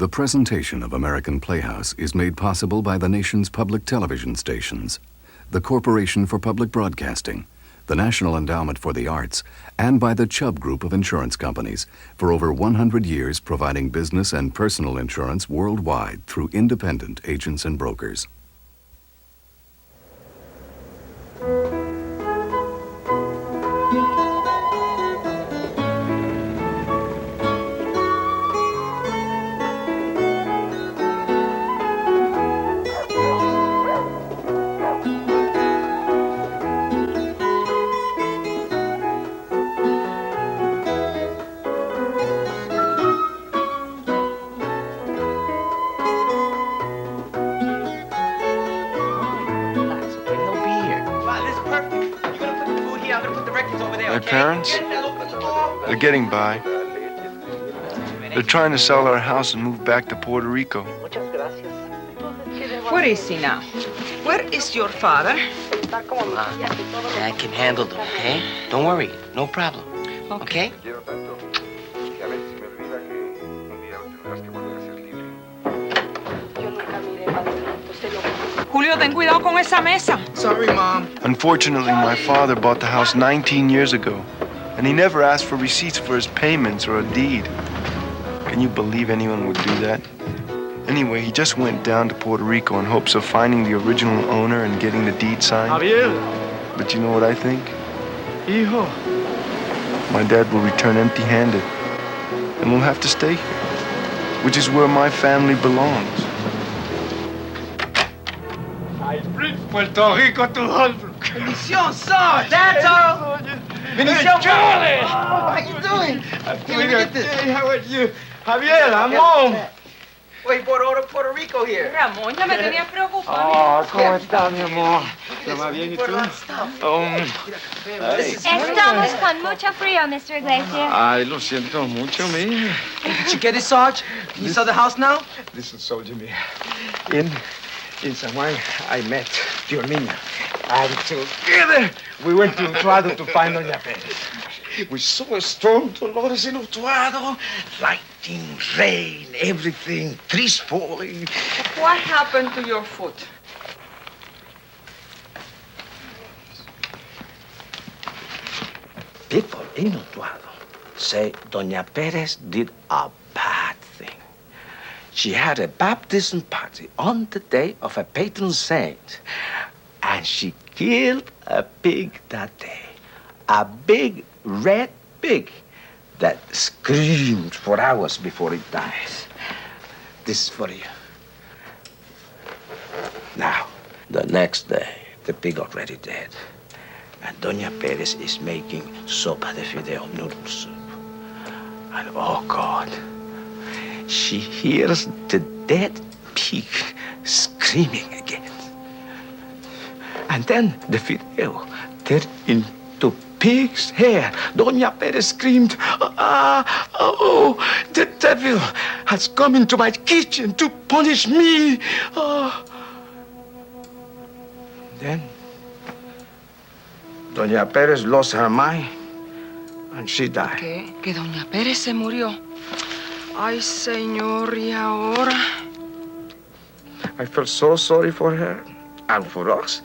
The presentation of American Playhouse is made possible by the nation's public television stations, the Corporation for Public Broadcasting, the National Endowment for the Arts, and by the Chubb Group of insurance companies for over 100 years providing business and personal insurance worldwide through independent agents and brokers. My parents, they're getting by. They're trying to sell our house and move back to Puerto Rico. Where is he now? Where is your father? I can handle them, okay? Don't worry, no problem. Okay? Julio, ten cuidado con esa mesa. Sorry, Mom. Unfortunately, my father bought the house 19 years ago, and he never asked for receipts for his payments or a deed. Can you believe anyone would do that? Anyway, he just went down to Puerto Rico in hopes of finding the original owner and getting the deed signed. Javier. But you know what I think? Hijo. My dad will return empty-handed, and we'll have to stay here, which is where my family belongs. I bring Puerto Rico to Holbrook. Bendición, son! That's all! Bendición, Charlie! How you doing? I'm doing okay. How are you? Javier, Ramon. Wait, Puerto Rico here. Ramón, ya me tenía preocupado. Oh, ¿cómo está, mi amor? ¿Está más bien y tú? Estamos con mucho frío, Mr. Iglesia. Ay, lo siento mucho, mi. Did you get it, Sarge? You saw the house now? Listen, soldier, me. In San Juan, I met your niña. And together, we went to Utuado to find Doña Pérez. We saw a storm, Dolores, in Utuado. Lightning, rain, everything, trees falling. What happened to your foot? People in Utuado say Doña Pérez did a bad thing. She had a baptism party on the day of a patron saint, and she killed a pig that day. A big red pig that screamed for hours before it died. This is for you. Now, the next day, the pig already dead. And Doña Pérez is making sopa de fideo noodle soup. And oh God, she hears the dead pig screaming again. And then the fideo turned into pig's hair. Doña Pérez screamed, oh, the devil has come into my kitchen to punish me. Oh. Then Doña Pérez lost her mind and she died. ¿Qué? Que Doña Pérez se murió. Ay, señor, ¿y ahora? I felt so sorry for her and for us.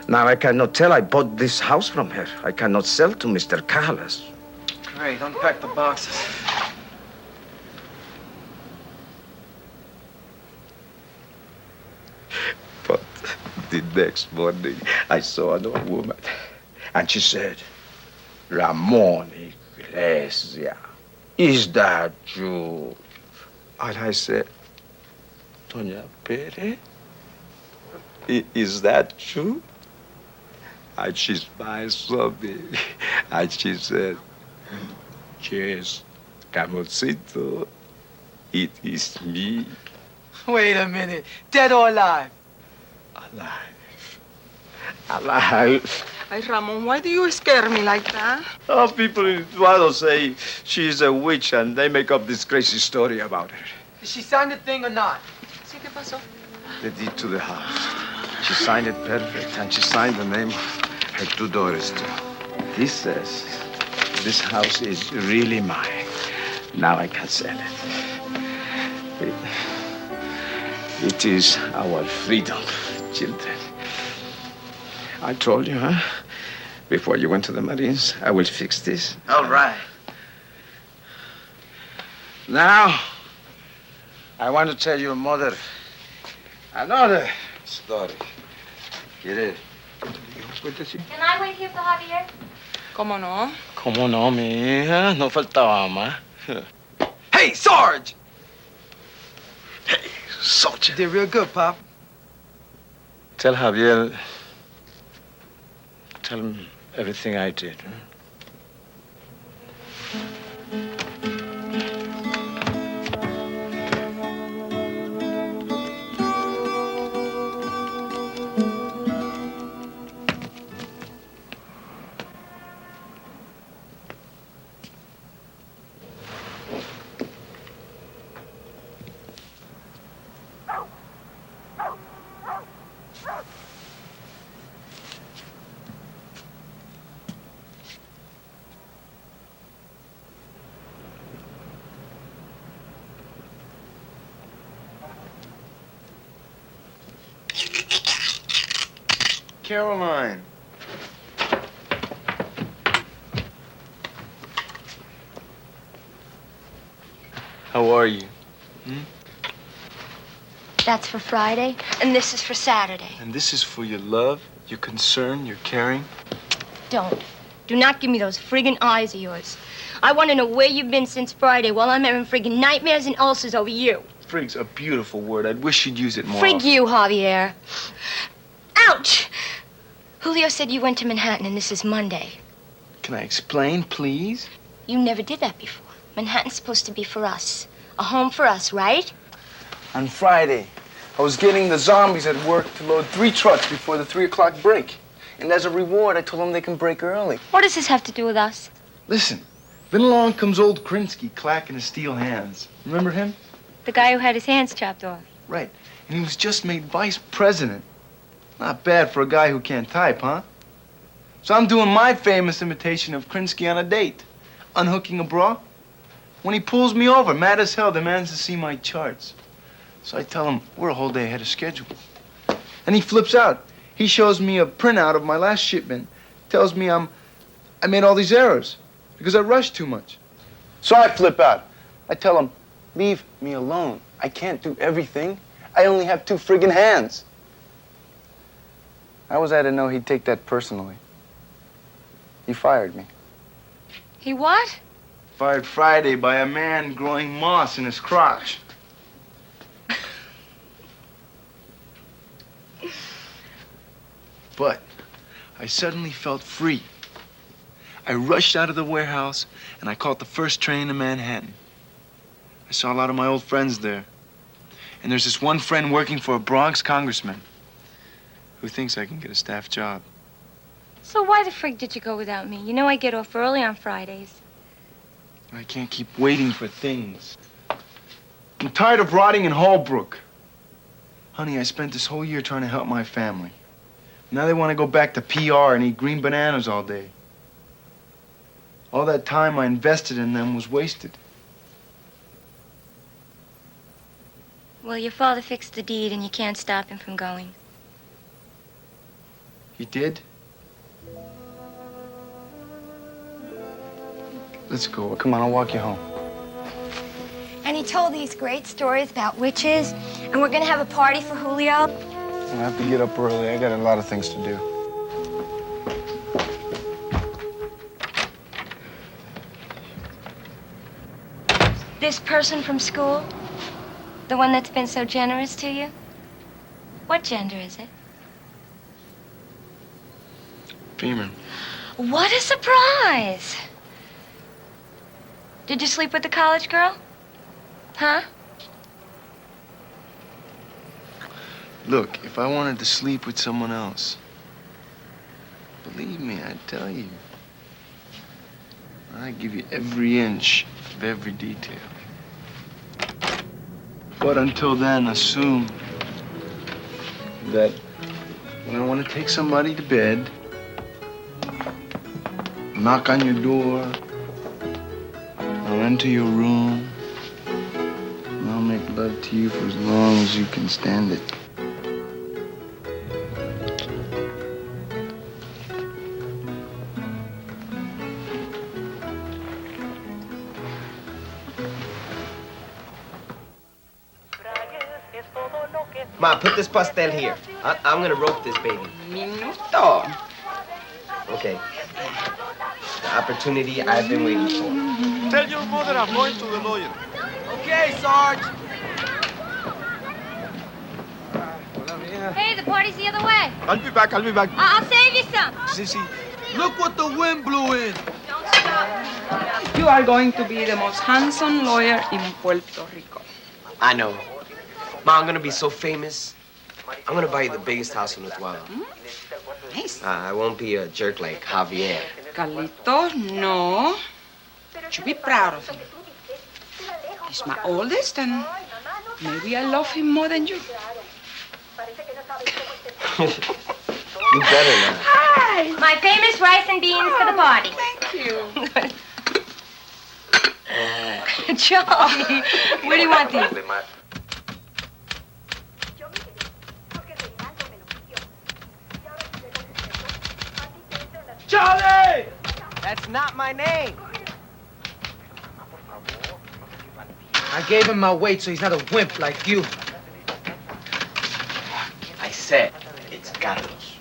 Now I cannot tell I bought this house from her. I cannot sell to Mr. Carlos. Great, unpack the boxes. But the next morning, I saw another woman. And she said, Ramon Iglesia, is that you? And I said, Doña Pérez, is that true? And she smiled so big. And she said, yes, Ramoncito, it is me. Wait a minute. Dead or alive? Alive. Alive. Ay, Ramón, why do you scare me like that? Oh, people in Utuado say she's a witch and they make up this crazy story about her. Did she sign the thing or not? ¿Sí qué pasó? The deed to the house. She signed it perfect and she signed the name of her two daughters too. This says this house is really mine. Now I can sell it. It is our freedom, children. I told you, huh? Before you went to the Marines, I will fix this. All right. Now, I want to tell your mother another story. Get it? Can I wait here for Javier? ¿Cómo no? ¿Cómo no, mi hija? No faltaba más. Hey, Sarge! Hey, soldier. You did real good, Pop. Tell Javier. Tell him everything I did. Huh? Caroline. How are you? That's for Friday, and this is for Saturday. And this is for your love, your concern, your caring. Don't. Do not give me those friggin' eyes of yours. I want to know where you've been since Friday while I'm having friggin' nightmares and ulcers over you. Frig's a beautiful word. I'd wish you'd use it more. Frig you, Javier. Ouch! Julio said you went to Manhattan and this is Monday. Can I explain, please? You never did that before. Manhattan's supposed to be for us. A home for us, right? On Friday, I was getting the zombies at work to load 3 trucks before the 3 o'clock break. And as a reward, I told them they can break early. What does this have to do with us? Listen, then along comes old Krinsky clacking his steel hands. Remember him? The guy who had his hands chopped off. Right. And he was just made vice president. Not bad for a guy who can't type, huh? So I'm doing my famous imitation of Krinsky on a date. Unhooking a bra. When he pulls me over, mad as hell, demands to see my charts. So I tell him we're a whole day ahead of schedule. And he flips out. He shows me a printout of my last shipment. Tells me I made all these errors because I rushed too much. So I flip out. I tell him, leave me alone. I can't do everything. I only have 2 friggin' hands. How was I to know he'd take that personally? He fired me. He what? Fired Friday by a man growing moss in his crotch. But I suddenly felt free. I rushed out of the warehouse and I caught the first train to Manhattan. I saw a lot of my old friends there. And there's this one friend working for a Bronx congressman who thinks I can get a staff job. So why the frig did you go without me? You know I get off early on Fridays. I can't keep waiting for things. I'm tired of rotting in Holbrook. Honey, I spent this whole year trying to help my family. Now they want to go back to PR and eat green bananas all day. All that time I invested in them was wasted. Well, your father fixed the deed and you can't stop him from going. He did? Let's go. Come on, I'll walk you home. And he told these great stories about witches, and we're gonna have a party for Julio. I have to get up early. I got a lot of things to do. This person from school, the one that's been so generous to you, what gender is it? Female. What a surprise! Did you sleep with the college girl? Huh? Look, if I wanted to sleep with someone else, believe me, I'd tell you. I'd give you every inch of every detail. But until then, assume that when I want to take somebody to bed, knock on your door, I'll enter your room, and I'll make love love to you for as long as you can stand it. Ma, put this pastel here. I'm gonna rope this baby. Minuto. Okay. The opportunity I've been waiting for. Tell your mother I'm going to the lawyer. Okay, Sarge. Hey, the party's the other way. I'll be back. I'll save you some. Sissy, look what the wind blew in. Don't stop. You are going to be the most handsome lawyer in Puerto Rico. I know. Ma, I'm gonna be so famous. I'm gonna buy you the biggest house in Utuado. Nice. I won't be a jerk like Javier. Carlitos, no. You should be proud of him. He's my oldest, and maybe I love him more than you. You better not. Hi. My famous rice and beans for the party. Thank you. Charlie, where do you want these? Charlie! That's not my name. I gave him my weight so he's not a wimp like you. I said it's Carlos.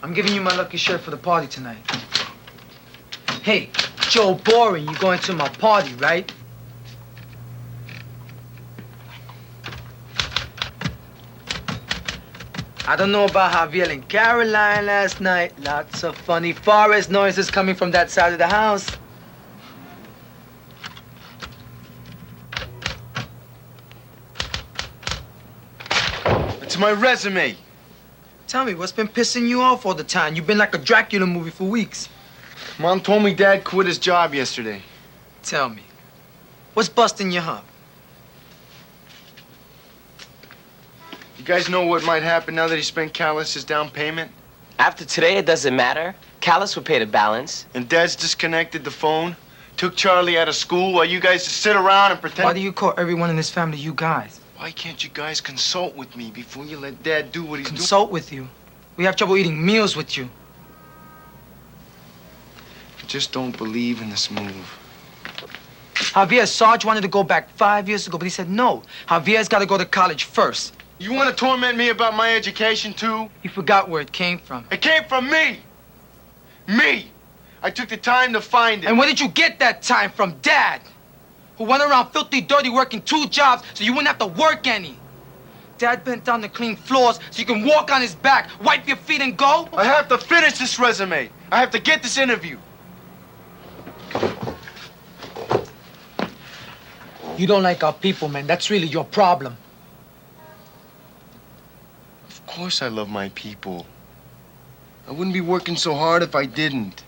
I'm giving you my lucky shirt for the party tonight. Hey, Joe Boring, you going to my party, right? I don't know about Javier and Caroline last night. Lots of funny forest noises coming from that side of the house. It's my resume. Tell me, what's been pissing you off all the time? You've been like a Dracula movie for weeks. Mom told me Dad quit his job yesterday. Tell me, what's busting your hump? You guys know what might happen now that he spent Callus's down payment? After today, it doesn't matter. Callus will pay the balance. And Dad's disconnected the phone, took Charlie out of school while you guys just sit around and pretend... Why do you call everyone in this family you guys? Why can't you guys consult with me before you let Dad do what he's doing? Consult with you? We have trouble eating meals with you. I just don't believe in this move. Javier, Sarge wanted to go back 5 years ago, but he said no. Javier's got to go to college first. You want to torment me about my education, too? He forgot where it came from. It came from me! Me! I took the time to find it. And where did you get that time from? Dad, who went around filthy dirty working 2 jobs so you wouldn't have to work any. Dad bent down to clean floors so you can walk on his back, wipe your feet and go. I have to finish this resume. I have to get this interview. You don't like our people, man. That's really your problem. Of course I love my people. I wouldn't be working so hard if I didn't.